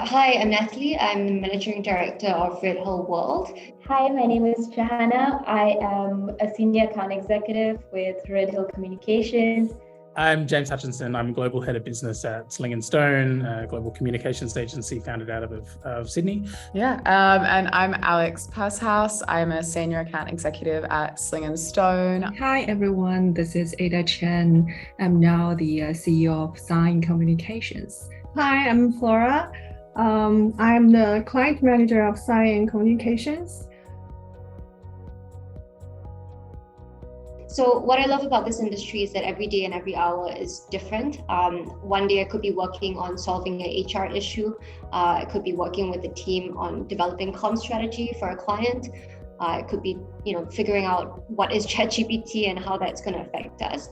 Hi, I'm Natalie. I'm the Managing Director of Redhill World. Hi, my name is Johanna. I am a Senior Account Executive with Redhill Communications. I'm James Hutchinson. I'm Global Head of Business at Sling Stone, a global communications agency founded out of Sydney. And I'm Alex Passhouse. I'm a Senior Account Executive at Sling Stone. Hi, everyone. This is Ada Chen. I'm now the CEO of Cyan Communications. Hi, I'm Flora. I'm the Client Manager of Cyan Communications. So what I love about this industry is that every day and every hour is different. One day I could be working on solving an HR issue. I could be working with a team on developing comm strategy for a client. It could be, figuring out what is ChatGPT and how that's going to affect us.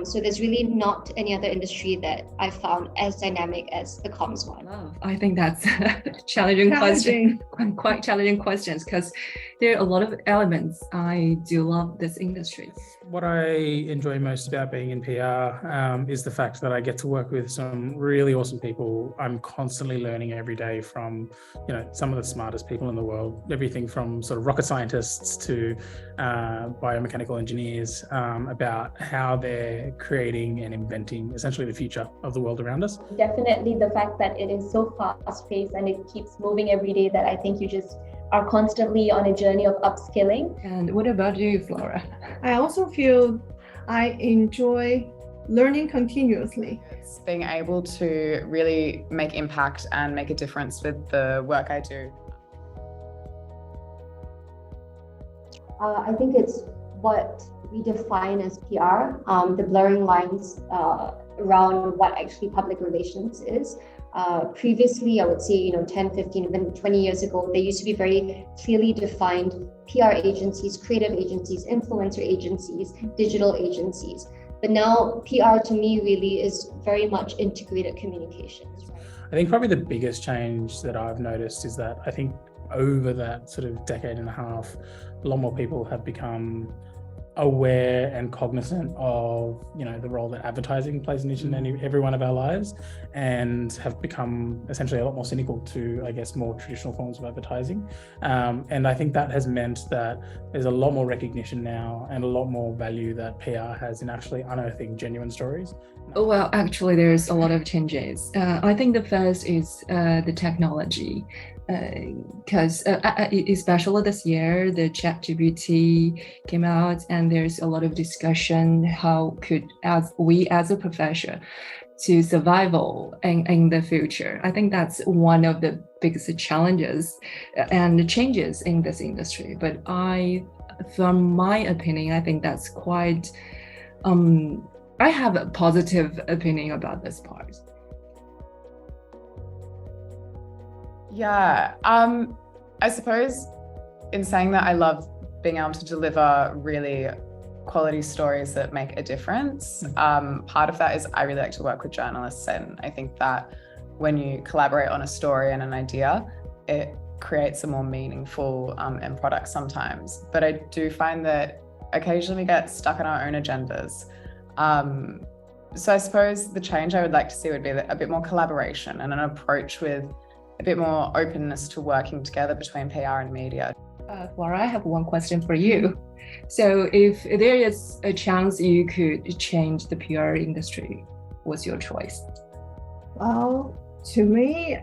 So there's really not any other industry that I've found as dynamic as the comms one. I think that's a challenging question, quite challenging questions, because there are a lot of elements. I do love this industry. What I enjoy most about being in PR is the fact that I get to work with some really awesome people. I'm constantly learning every day from, some of the smartest people in the world, everything from sort of rocket scientists to biomechanical engineers, about how they're creating and inventing essentially the future of the world around us. Definitely the fact that it is so fast-paced and it keeps moving every day that I think you just are constantly on a journey of upskilling. And what about you, Flora? I also feel I enjoy learning continuously. It's being able to really make impact and make a difference with the work I do. I think it's what we define as PR, the blurring lines around what actually public relations is. Previously, I would say, 10, 15, even 20 years ago, there used to be very clearly defined PR agencies, creative agencies, influencer agencies, digital agencies. But now PR to me really is very much integrated communications. I think probably the biggest change that I've noticed is that I think over that sort of decade and a half, a lot more people have become aware and cognizant of the role that advertising plays in each and every one of our lives, and have become essentially a lot more cynical to, I guess, more traditional forms of advertising. And I think that has meant that there's a lot more recognition now and a lot more value that PR has in actually unearthing genuine stories. Well, actually, there's a lot of changes. I think the first is the technology. Because especially this year, the ChatGPT came out, and there's a lot of discussion how could we as a profession to survival in the future. I think that's one of the biggest challenges and changes in this industry. But from my opinion, I think that's quite. I have a positive opinion about this part. Yeah, I suppose in saying that, I love being able to deliver really quality stories that make a difference. Part of that is I really like to work with journalists, and I think that when you collaborate on a story and an idea, it creates a more meaningful end product sometimes. But I do find that occasionally we get stuck in our own agendas. So I suppose the change I would like to see would be a bit more collaboration and an approach with a bit more openness to working together between PR and media. Flora, I have one question for you. So if there is a chance you could change the PR industry, what's your choice? Well, to me,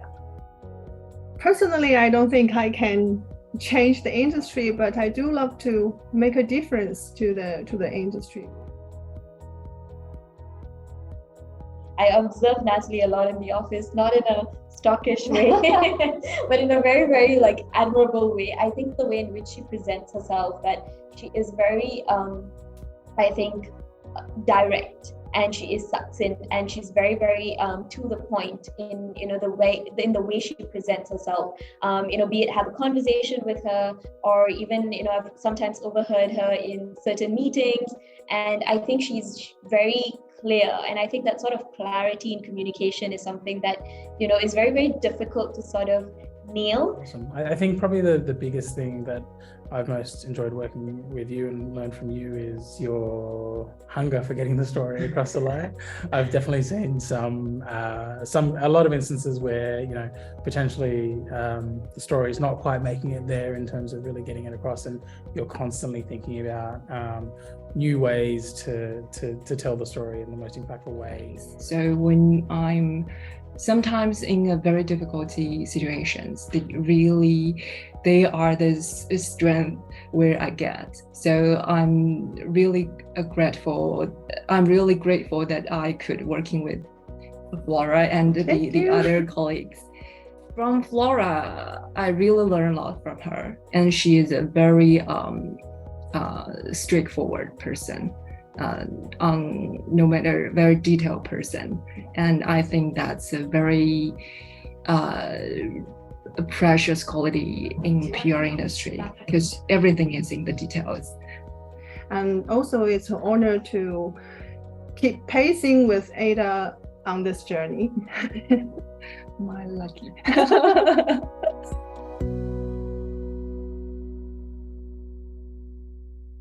personally, I don't think I can change the industry, but I do love to make a difference to the industry. I observe Natalie a lot in the office, not in a stockish way, but in a very, very admirable way. I think the way in which she presents herself, that she is very, I think, direct, and she is succinct, and she's very, very to the point in the way she presents herself. Be it have a conversation with her, or even I've sometimes overheard her in certain meetings, and I think she's very clear. And I think that sort of clarity in communication is something that is very, very difficult to sort of Neil? Awesome. I think probably the biggest thing that I've most enjoyed working with you and learned from you is your hunger for getting the story across the line. I've definitely seen a lot of instances where, you know, potentially the story is not quite making it there in terms of really getting it across, and you're constantly thinking about new ways to tell the story in the most impactful way. So when I'm sometimes in a very difficult situations, they are the strength where I get. So I'm really grateful that I could working with Flora and the other colleagues. From Flora, I really learned a lot from her, and she is a very straightforward person. No matter very detailed person, and I think that's a very precious quality in PR industry, because everything is in the details. And also it's an honor to keep pacing with Ada on this journey. My lucky.